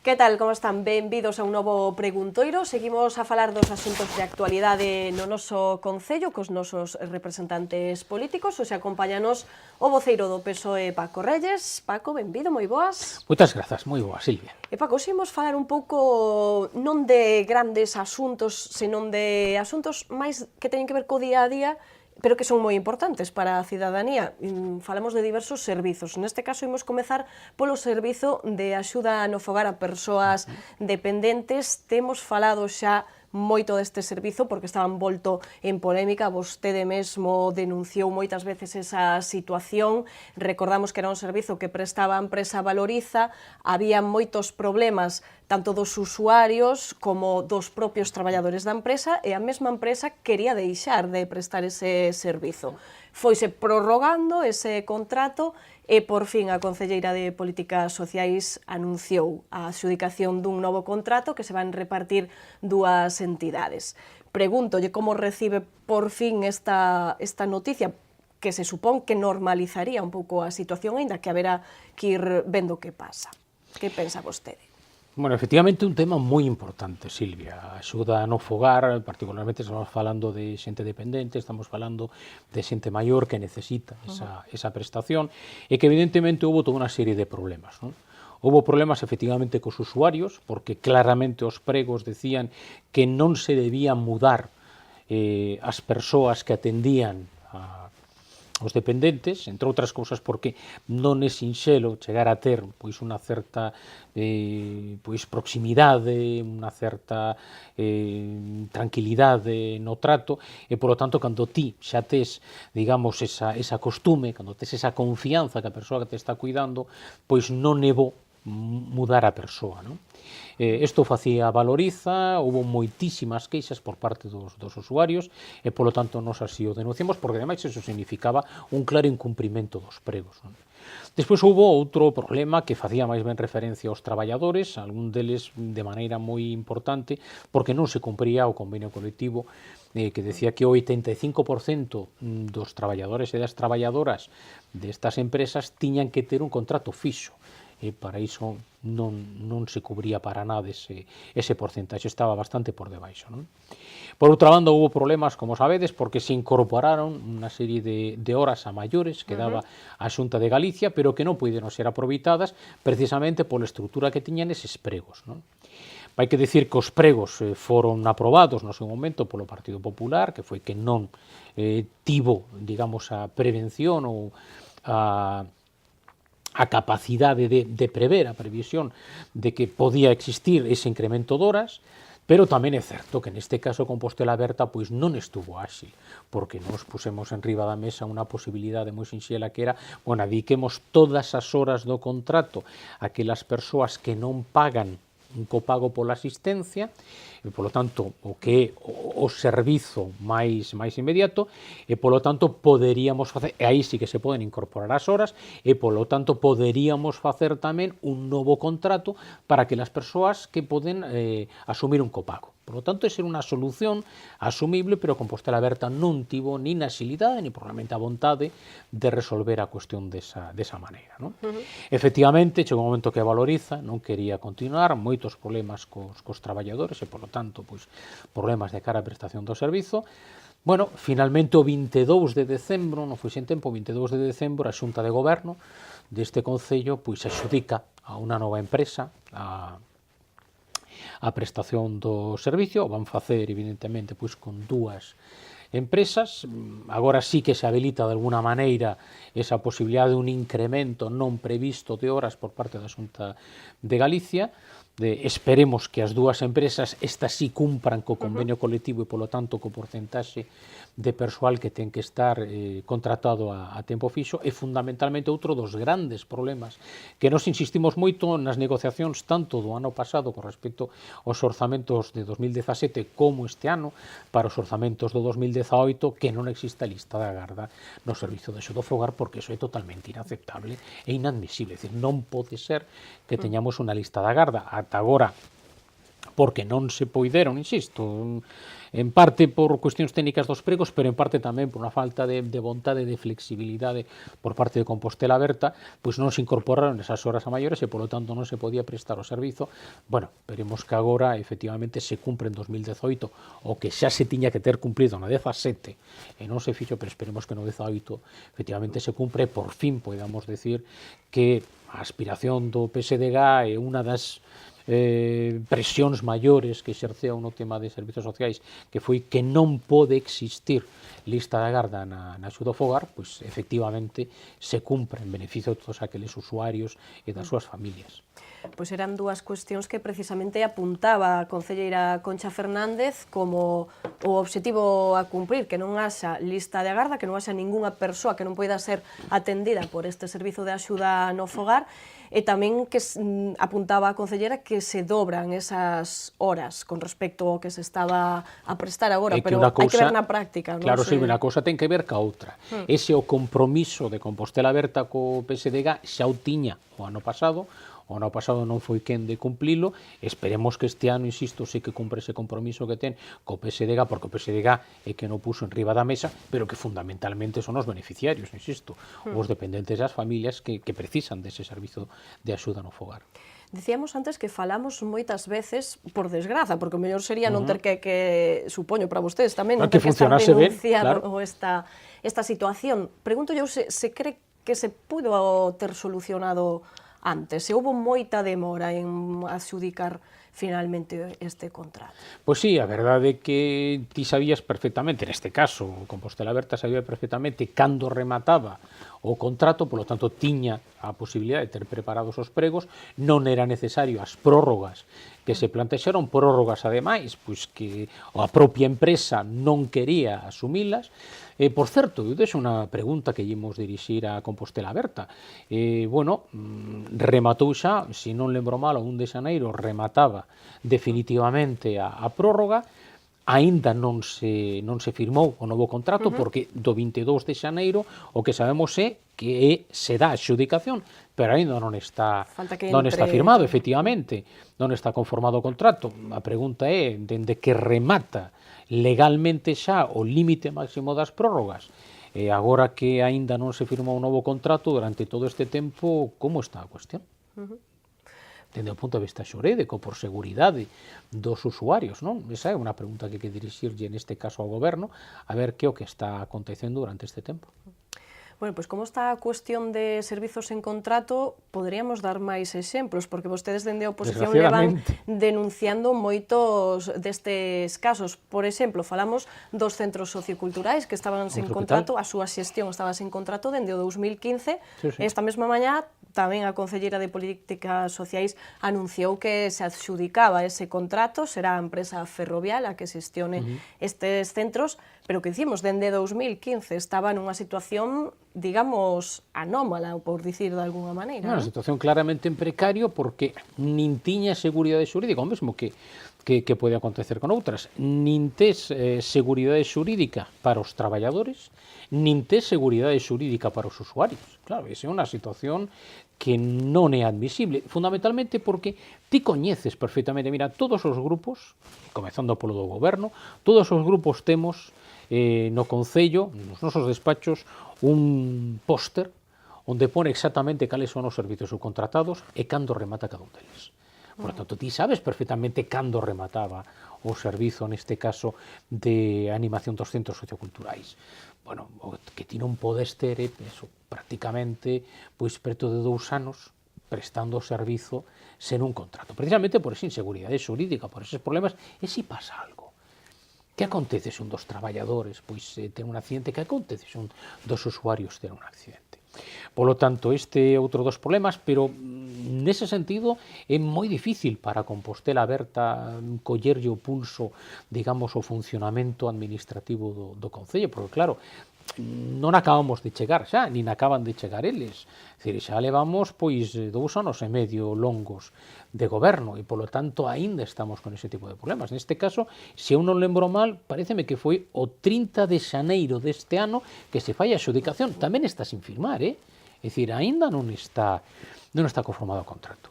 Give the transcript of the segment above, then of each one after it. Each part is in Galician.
Que tal, como están? Benvidos a un novo preguntoiro. Seguimos a falar dos asuntos de actualidade no noso Concello cos nosos representantes políticos. Hoxe acompáñanos o voceiro do PSOE, Paco Reyes. Paco, benvido, moi boas. Moitas grazas, moi boas, Silvia. E Paco, hoxe imos falar un pouco non de grandes asuntos, senón de asuntos máis que teñen que ver co día a día, pero que son moi importantes para a cidadanía. Falamos de diversos servizos. Neste caso, imos comezar polo servizo de axuda no fogar a persoas dependentes. Temos falado xa moito deste servizo porque estaba envolto en polémica, vostede mesmo denunciou moitas veces esa situación. Recordamos que era un servizo que prestaba a empresa Valoriza, había moitos problemas tanto dos usuarios como dos propios traballadores da empresa, e a mesma empresa quería deixar de prestar ese servizo. Foise prorrogando ese contrato e, por fin, a Concelleira de Políticas Sociais anunciou a adxudicación dun novo contrato que se van repartir dúas entidades. Pregúntolle como recibe, por fin, esta noticia que se supón que normalizaría un pouco a situación, aínda que haberá que ir vendo que pasa. Que pensa vostede? Bueno, efectivamente, un tema moi importante, Silvia. A axuda no fogar, particularmente estamos falando de xente dependente, estamos falando de xente maior que necesita esa prestación, e que evidentemente houve toda unha serie de problemas, non? Houve problemas efectivamente cos usuarios, porque claramente os pregos decían que non se debían mudar as persoas que atendían os dependentes, entre outras cousas porque non é sinxelo chegar a ter pois unha certa proximidade, unha certa tranquilidade no trato, e polo tanto cando ti xa tes, digamos, esa costume, cando tes esa confianza que a persoa que te está cuidando, pois non é bo mudar a persoa, non? Isto facía Valoriza, houve moitísimas queixas por parte dos usuarios e, polo tanto, nos así o denunciamos, porque, ademais, eso significaba un claro incumprimento dos pregos, non? Despois houve outro problema que facía máis ben referencia aos traballadores, algún deles de maneira moi importante, porque non se cumpría o convenio colectivo que decía que o 85% dos traballadores e das traballadoras destas empresas tiñan que ter un contrato fixo. E para iso non se cubría para nada ese porcentaxe, estaba bastante por debaixo, non? Por outra banda, houve problemas, como sabedes, porque se incorporaron unha serie de horas a maiores que daba a Xunta de Galicia, pero que non puideron ser aproveitadas precisamente pola estrutura que tiñan eses pregos, non? Hai que dicir que os pregos foron aprobados no seu momento polo Partido Popular, que foi que non tivo, digamos, a prevención ou a capacidade de prever, a previsión de que podía existir ese incremento de horas, pero tamén é certo que neste caso Compostela Aberta pois non estuvo áxil, porque nos pusemos en riba da mesa unha posibilidade moi sinxela que era, bueno, dediquemos todas as horas do contrato a aquelas persoas que non pagan un copago pola asistencia, e, polo tanto, o que é o servizo máis inmediato, e, polo tanto, poderíamos facer, e aí sí que se poden incorporar as horas, e, polo tanto, poderíamos facer tamén un novo contrato para aquelas persoas que poden asumir un copago. Por lo tanto, esa era unha solución asumible, pero Compostela Aberta non tivo nin a axilidade, nin probablemente a vontade de resolver a cuestión desa maneira, non? Efectivamente, chegou un momento que Valoriza non quería continuar, moitos problemas cos traballadores e, por lo tanto, pois, problemas de cara á prestación do servizo. Bueno, finalmente o 22 de decembro, non foi sen tempo, o 22 de decembro, a Xunta de Goberno deste Concello pois adxudica a unha nova empresa a prestación do servicio. O van facer, evidentemente, pois con dúas empresas. Agora sí que se habilita de alguna maneira esa posibilidade de un incremento non previsto de horas por parte da Xunta de Galicia. Esperemos que as dúas empresas estas sí cumpran co convenio colectivo e, polo tanto, co porcentaxe de persoal que ten que estar contratado a tempo fixo. E, fundamentalmente, outro dos grandes problemas que nos insistimos moito nas negociacións tanto do ano pasado con respecto aos orzamentos de 2017 como este ano para os orzamentos do 2018, que non exista lista de agarda no servizo de axuda ao fogar, porque iso é totalmente inaceptable e inadmisible. É dicir, non pode ser que teñamos unha lista de agarda. Ata agora porque non se poideron, insisto, en parte por cuestións técnicas dos pregos, pero en parte tamén por unha falta de vontade, de flexibilidade por parte de Compostela Aberta, pois non se incorporaron esas horas a maiores e, polo tanto, non se podía prestar o servizo. Bueno, veremos que agora, efectivamente, se cumpre en 2018 o que xa se tiña que ter cumplido na 17 e non se fixo, pero esperemos que no 18 efectivamente se cumpre, por fin podamos decir que a aspiración do PSDG é unha das presións maiores que exerceu no tema de servizos sociais, que foi que non pode existir lista de agarda na axuda ao fogar, pois efectivamente se cumpre en beneficio de todos aqueles usuarios e das súas familias. Pois eran dúas cuestións que precisamente apuntaba a concelleira Concha Fernández como o obxectivo a cumprir, que non haxa lista de agarda, que non haxa ningunha persoa que non poida ser atendida por este servizo de axuda no fogar, e tamén que apuntaba a concelleira que se dobran esas horas con respecto ao que se estaba a prestar agora, pero hai que ver na práctica. Claro, Silvia, unha cousa ten que ver ca outra. Ese o compromiso de Compostela Aberta co PSDG xa o tiña o ano pasado non foi quen de cumplilo, esperemos que este ano, insisto, sí que cumpre ese compromiso que ten co PSDG, porque o PSDG é que non puso en riba da mesa, pero que fundamentalmente son os beneficiarios, insisto, os dependentes das familias que precisan dese servizo de axuda no fogar. Dicíamos antes que falamos moitas veces por desgraza, porque o mellor sería non ter que supoño para vostedes tamén, non ter que estar denunciando esta situación. Pregunto eu se cree que se pudo ter solucionado antes, se houve moita demora en adxudicar finalmente este contrato. Pois sí, a verdade é que ti sabías perfectamente, neste caso, Compostela Aberta sabía perfectamente cando remataba o contrato, polo tanto tiña a posibilidade de ter preparados os pregos, non era necesario as prórrogas que se plantexaron, prórrogas ademais, pois que a propia empresa non quería asumilas. Por certo, eu deixo unha pregunta que ímos dirixir a Compostela Aberta. Bueno, rematou xa, se non lembro mal, o 1 de xaneiro remataba definitivamente a prórroga, aínda non se firmou o novo contrato, porque do 22 de xaneiro o que sabemos é que se dá a adxudicación, pero aínda non está firmado, efectivamente, non está conformado o contrato. A pregunta é, dende que remata legalmente xa o límite máximo das prórrogas, e agora que aínda non se firmou un novo contrato, durante todo este tempo, como está a cuestión? Dende o punto de vista xurídico, por seguridade dos usuarios, non? Esa é unha pregunta que hai que dirixirlle neste caso ao goberno, a ver que o que está acontecendo durante este tempo. Bueno, pois como está a cuestión de servizos en contrato, poderíamos dar máis exemplos, porque vostedes dende a oposición levan denunciando moitos destes casos. Por exemplo, falamos dos centros socioculturais que estaban sen contrato, a súa xestión estaba sen contrato dende o 2015. Esta mesma mañá tamén a concelleira de Políticas Sociais anunciou que se adxudicaba ese contrato, será a empresa Ferrovial a que xestione estes centros, pero que dicimos, dende 2015 estaba nunha situación, digamos, anómala, por dicir de alguna maneira. Unha situación claramente en precario, porque nin tiña seguridade xurídica, o mesmo que pode acontecer con outras, nin tes seguridade xurídica para os traballadores, nin tes seguridade xurídica para os usuarios. Claro, esa é unha situación que non é admisible, fundamentalmente porque ti coñeces perfectamente, mira, todos os grupos, comezando polo do goberno, todos os grupos temos no Concello, nos nosos despachos, un póster onde pone exactamente cales son os servizos subcontratados e cando remata cada un deles. Por tanto, ti sabes perfectamente cando remataba o servizo, neste caso, de animación dos centros socioculturais. Bueno, o que ti non podes ter prácticamente preto de 2 anos prestando o servizo sen un contrato. Precisamente por esa inseguridade xurídica, por eses problemas, e se pasa algo. Que acontece se un dos traballadores ten un accidente? Que acontece se un dos usuarios ten un accidente? Polo tanto, este é outro dos problemas, pero nese sentido é moi difícil para Compostela Aberta collerlle o pulso, digamos, o funcionamento administrativo do Concello, porque claro, non acabamos de chegar xa, nin acaban de chegar eles. Xa levamos 2 anos e medio longos de goberno e, polo tanto, aínda estamos con ese tipo de problemas. Neste caso, se eu non lembro mal, pareceme que foi o 30 de xaneiro deste ano que se fai a adxudicación. Tamén está sin firmar, É dicir, aínda non está conformado o contrato.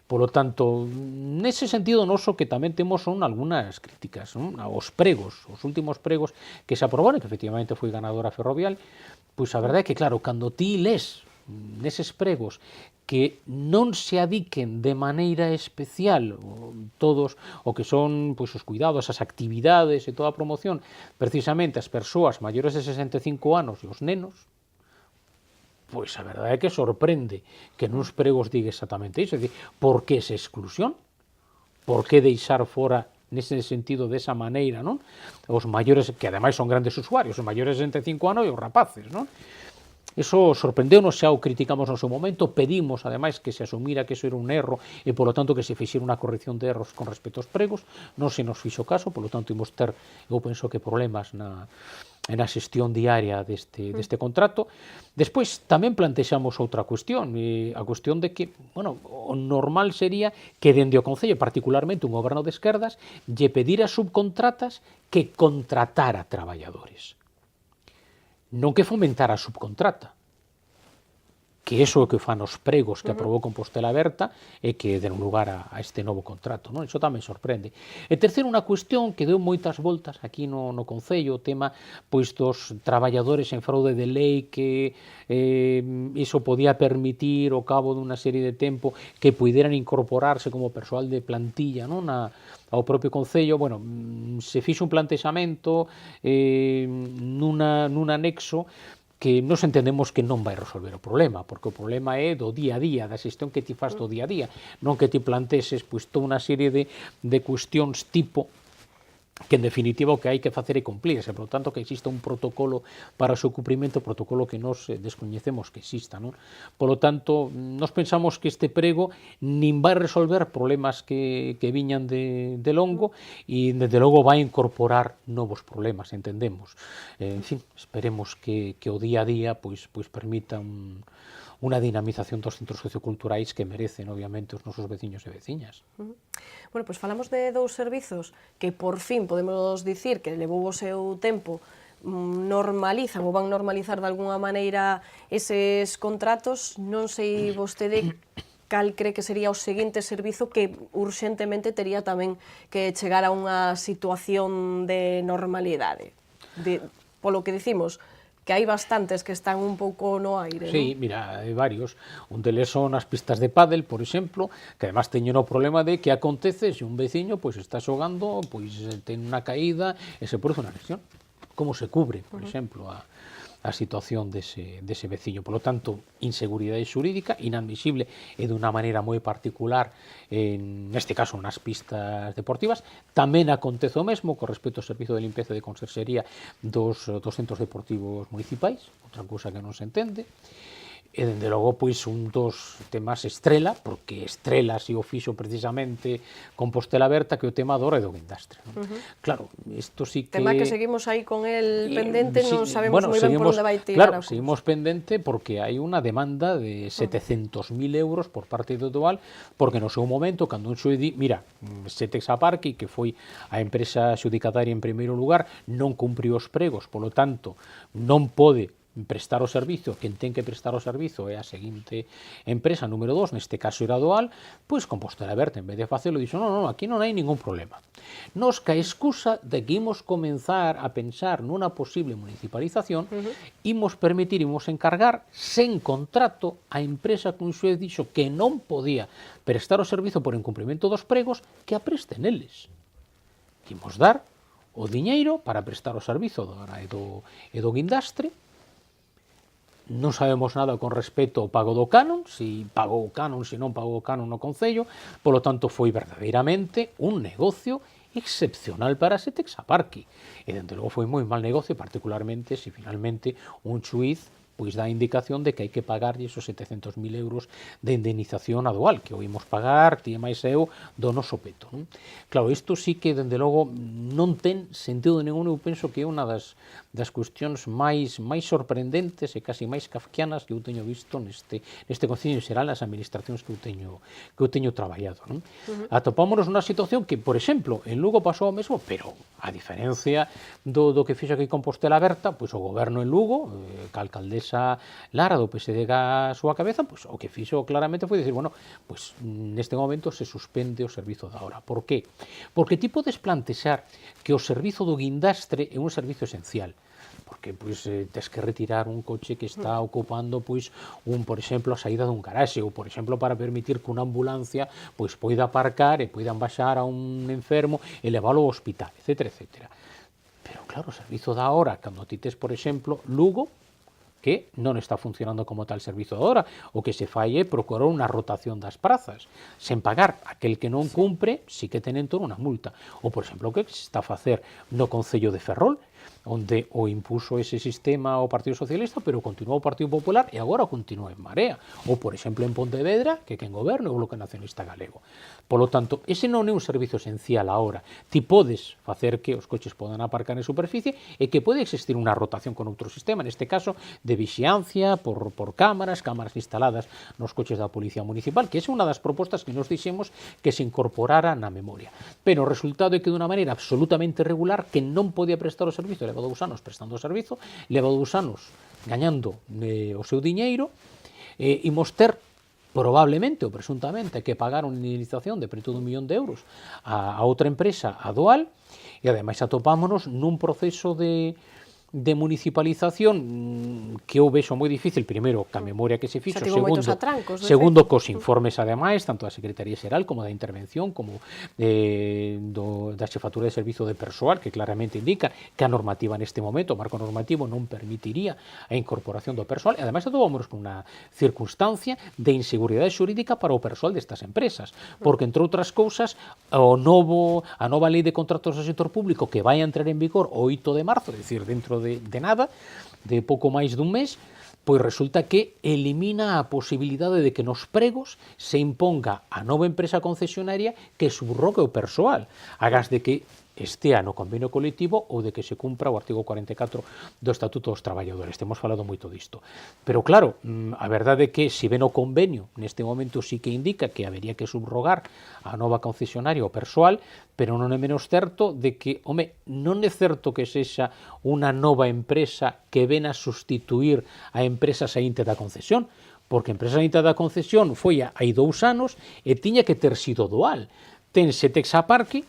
Polo tanto, nese sentido noso que tamén temos son algunhas críticas, non? Aos pregos, os últimos pregos que se aprobaron, que efectivamente foi ganadora Ferrovial, pois a verdade é que, claro, cando ti les neses pregos que non se adiquen de maneira especial todos o que son pois, os cuidados, as actividades e toda a promoción, precisamente as persoas maiores de 65 anos e os nenos, pois a verdade é que sorprende que nuns pregos diga exactamente iso, é dicir, por que esa exclusión? Por que deixar fora nese sentido desa maneira, non? Os maiores, que ademais son grandes usuarios, os maiores de 65 anos e os rapaces, non? Eso sorprendeu-nos, xa o criticamos no seu momento, pedimos, ademais, que se asumira que eso era un erro e, polo tanto, que se fixera unha corrección de erros con respecto aos pregos, non se nos fixo caso, polo tanto, imos ter, eu penso que problemas na xestión diaria deste contrato. Despois, tamén plantexamos outra cuestión, a cuestión de que, bueno, o normal sería que dende o Concello, particularmente un goberno de esquerdas, lle pedira subcontratas que contratara traballadores. Non que fomentara a subcontrata, que iso é o que fan os pregos que aprobou Compostela Aberta e que deron lugar a este novo contrato, non? Iso tamén sorprende. E terceiro, unha cuestión que deu moitas voltas aquí no Concello, o tema pois dos traballadores en fraude de lei, que iso podía permitir ao cabo dunha serie de tempo que puideran incorporarse como persoal de plantilla, non? Ao propio Concello, bueno, se fixo un plantexamento nun anexo que nos entendemos que non vai resolver o problema, porque o problema é do día a día, da xestión que ti faz do día a día, non que ti planteses pois, toda unha serie de cuestións tipo que en definitiva o que hai que facer é cumplirse, por lo tanto que exista un protocolo para o seu cumprimento, protocolo que nos descoñecemos que exista, non? Por lo tanto, nos pensamos que este prego nin vai resolver problemas que viñan de longo e, desde logo, vai incorporar novos problemas, entendemos. En fin, esperemos que o día a día pois permita unha dinamización dos centros socioculturais que merecen, obviamente, os nosos veciños e veciñas. Bueno, pois falamos de dous servizos que por fin podemos dicir que levou o seu tempo normalizan ou van normalizar de alguna maneira eses contratos. Non sei vostede cal cree que sería o seguinte servizo que urxentemente tería tamén que chegar a unha situación de normalidade. Polo que dicimos, que hai bastantes que están un pouco no aire, Sí, non? mira, hai varios. Un deles son as pistas de pádel, por exemplo, que además teñen o problema de que acontece se un veciño pois está xogando, pois ten unha caída e se produce unha lesión. Como se cubre, por exemplo, a situación dese veciño. Por lo tanto, inseguridade xurídica, inadmisible e dunha maneira moi particular, neste caso, nas pistas deportivas. Tamén acontece o mesmo con respecto ao servizo de limpeza e de conserxería dos centros deportivos municipais, outra cousa que non se entende. E, dende logo, pois, un dos temas estrela, porque estrela si o fixo precisamente Compostela Aberta, que é o tema do do guindastre. Claro, isto sí que... Tema que seguimos aí con el pendente, non sabemos bueno, moi ben por onde vai tirar. Claro, seguimos pendente porque hai unha demanda de 700.000 euros por parte do Dual, porque no seu momento, cando un xuez di, mira, Setex Aparqui, que foi a empresa xudicataria en primeiro lugar, non cumpriu os pregos, polo tanto, non pode prestar o servizo, quen ten que prestar o servizo é a seguinte empresa, número 2, neste caso era Dual, pois Compostela Aberta, en vez de facelo, dixo, non, aquí non hai ningún problema. Nos ca excusa de que imos comenzar a pensar nunha posible municipalización, imos permitir, imos encargar, sen contrato, a empresa que un xuez dixo que non podía prestar o servizo por incumprimento dos pregos, que a presten eles. Imos dar o diñeiro para prestar o servizo e do guindastre. Non sabemos nada con respecto ao pago do canon, se pagou o canon, se non pagou o canon no Concello, polo tanto foi verdadeiramente un negocio excepcional para Setex Aparqui. E, dende logo, foi moi mal negocio, particularmente se finalmente un xuiz pois dá a indicación de que hai que pagarlle esos 700.000 euros de indemnización a Dual, que o imos pagar, ti e máis eu, do noso peto. Non? Claro, isto sí que, dende logo, non ten sentido ningún, eu penso que é unha das cuestións máis sorprendentes e casi máis kafkianas que eu teño visto neste Concello en xeral, nas administracións que eu teño traballado. Non? Atopámonos nunha situación que, por exemplo, en Lugo pasou o mesmo, pero a diferencia do que fixo aquí Compostela Aberta, pois o goberno en Lugo, que a alcaldesa Teresa Lara do PSD a súa cabeza, pois o que fixo claramente foi dicir, bueno, pois neste momento se suspende o servizo da hora. Por qué? Porque ti podes plantexar que o servizo do guindastre é un servizo esencial, porque pois tes que retirar un coche que está ocupando pois por exemplo, a saída dun garaxe, ou por exemplo para permitir que unha ambulancia pois poida aparcar e poidan baixar a un enfermo e leválo ao hospital, etcétera, etcétera. Pero claro, o servizo da hora, cando ti tes, por exemplo, Lugo, que non está funcionando como tal servizo da hora, o que se fai é procurar unha rotación das prazas, sen pagar aquel que non cumpre, si que ten entón unha multa. Ou, por exemplo, o que se está a facer no Concello de Ferrol, onde o impuso ese sistema o Partido Socialista, pero continuou o Partido Popular e agora continúa en Marea. Ou, por exemplo, en Pontevedra, que quen goberna o Bloque Nacionalista Galego. Polo tanto, ese non é un servizo esencial agora. Ti podes facer que os coches podan aparcar en superficie e que pode existir unha rotación con outro sistema, neste caso de vixiancia por cámaras instaladas nos coches da Policía Municipal, que é unha das propostas que nos dixemos que se incorporara na memoria. Pero o resultado é que dunha maneira absolutamente regular, que non podía prestar o servizo, leva 2 anos prestando o servizo, leva 2 anos gañando o seu diñeiro, imos ter probablemente ou presuntamente que pagar unha indemnización de preto d'1 millón de euros a outra empresa, a Dual, e ademais atopámonos nun proceso de municipalización que eu vexo moi difícil, primeiro, ca memoria que se fixo, segundo, cos informes, ademais, tanto da Secretaría Xeral como da Intervención, como da Xefatura de Servizo de Persoal, que claramente indica que a normativa neste momento, o marco normativo, non permitiría a incorporación do persoal, e ademais atopámonos con unha circunstancia de inseguridade xurídica para o persoal destas empresas, porque, entre outras cousas, a nova lei de contratos do sector público que vai a entrar en vigor o 8 de marzo, é dicir, dentro de nada, de pouco máis dun mes, pois resulta que elimina a posibilidade de que nos pregos se imponga a nova empresa concesionaria que subrogue o persoal, agás de que estea no convenio colectivo ou de que se cumpra o artigo 44 do Estatuto dos Traballadores. Temos falado moito disto. Pero claro, a verdade é que se ven o convenio, neste momento sí que indica que habería que subrogar a nova concesionaria o persoal, pero non é menos certo de que, non é certo que sexa unha nova empresa que ven a sustituir a empresa saínte da concesión, porque a empresa saínte da concesión foi hai 2 anos e tiña que ter sido Dual. Tense Texaparque,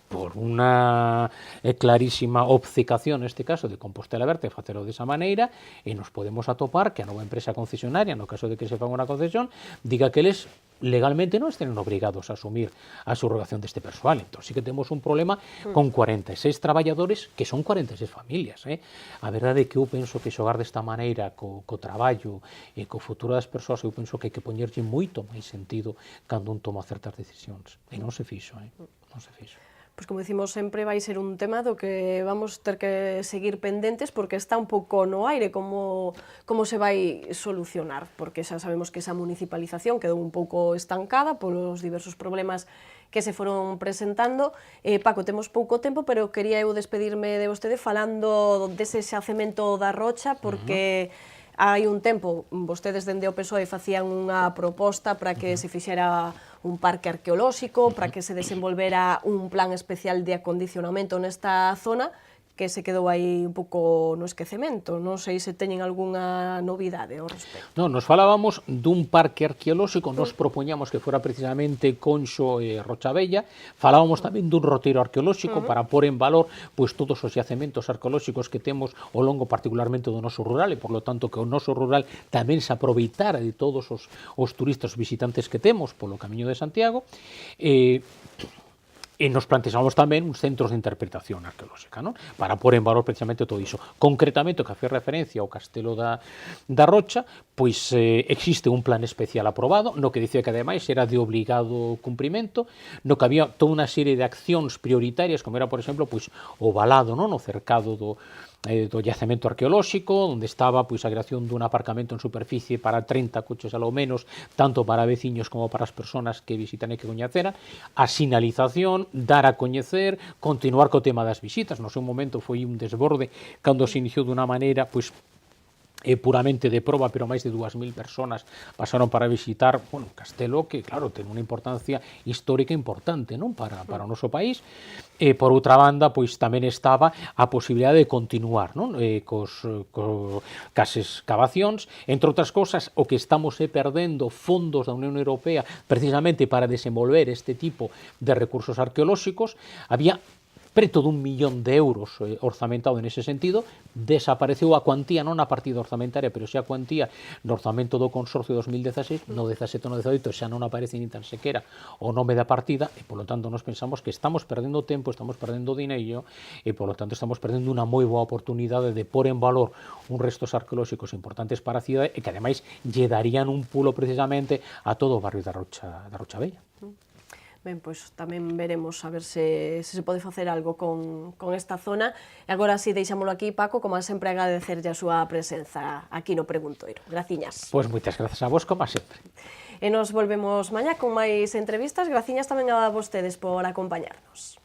por unha clarísima obcecación, neste caso, de Compostela Verte, facelo desa maneira, e nos podemos atopar que a nova empresa concesionaria, no caso de que se faga unha concesión, diga que eles legalmente non estén obrigados a asumir a subrogación deste persoal. Entón, sí que temos un problema con 46 traballadores, que son 46 familias. A verdade é que eu penso que xogar desta maneira co traballo e co futuro das persoas, eu penso que hai que poñerlle moito máis sentido cando un toma certas decisións. E non se fixo, non se fixo. Pois como dicimos sempre, vai ser un tema do que vamos ter que seguir pendentes porque está un pouco no aire como se vai solucionar, porque xa sabemos que esa municipalización quedou un pouco estancada polos diversos problemas que se foron presentando. Paco, temos pouco tempo, pero quería eu despedirme de vostede falando dese xacemento da Rocha, porque hai un tempo vostedes dende o PSOE facían unha proposta para que se fixera un parque arqueolóxico, para que se desenvolvera un plan especial de acondicionamento nesta zona, que se quedou aí un pouco no esquecemento. Non sei se teñen algunha novidade ao respecto. Non, nos falábamos dun parque arqueolóxico, nos propoñamos que fora precisamente Conxo e Rochabella, falábamos tamén dun roteiro arqueolóxico para pôr en valor pois todos os yacementos arqueolóxicos que temos ao longo particularmente do noso rural, e por lo tanto que o noso rural tamén se aproveitara de todos os turistas visitantes que temos polo Camiño de Santiago, e nos plantexamos tamén uns centros de interpretación arqueolóxica, non? Para pôr en valor precisamente todo iso. Concretamente, o que fai referencia ao Castelo da Rocha, pois existe un plan especial aprobado, no que dicía que ademais era de obligado cumprimento, no que había toda unha serie de accións prioritarias, como era, por exemplo, pois o valado, non? O cercado do yacemento arqueolóxico, onde estaba pois a creación dun aparcamento en superficie para 30 coches ao menos, tanto para veciños como para as persoas que visitan e que coñeceran, a sinalización, dar a coñecer, continuar co tema das visitas. No seu momento foi un desborde cando se iniciou dunha maneira pois puramente de proba, pero máis de 2.000 personas pasaron para visitar, bueno, un castelo que, claro, ten unha importancia histórica importante, non, para o noso país. E, por outra banda, pois tamén estaba a posibilidade de continuar, non, cas excavacións, entre outras cousas, o que estamos perdendo fondos da Unión Europea precisamente para desenvolver este tipo de recursos arqueolóxicos. Había preto dun millón de euros orzamentado nese sentido, desapareceu a cuantía, non a partida orzamentaria, pero xa a cuantía no orzamento do Consorcio 2016, no 17 e no 18 xa non aparece nin tan sequera o nome da partida, e polo tanto nos pensamos que estamos perdendo tempo, estamos perdendo dineiro, e polo tanto estamos perdendo unha moi boa oportunidade de pôr en valor uns restos arqueolóxicos importantes para a cidade e que ademais lle darían un pulo precisamente a todo o barrio da Rocha Bella. Ben, pois tamén veremos a ver se se pode facer algo con esta zona. E agora si deixámolo aquí, Paco, como sempre agradecerlle a súa presenza aquí no Preguntoiro. Graciñas. Pois moitas grazas a vos, como sempre. E nos volvemos mañá con máis entrevistas. Graciñas tamén a vostedes por acompañarnos.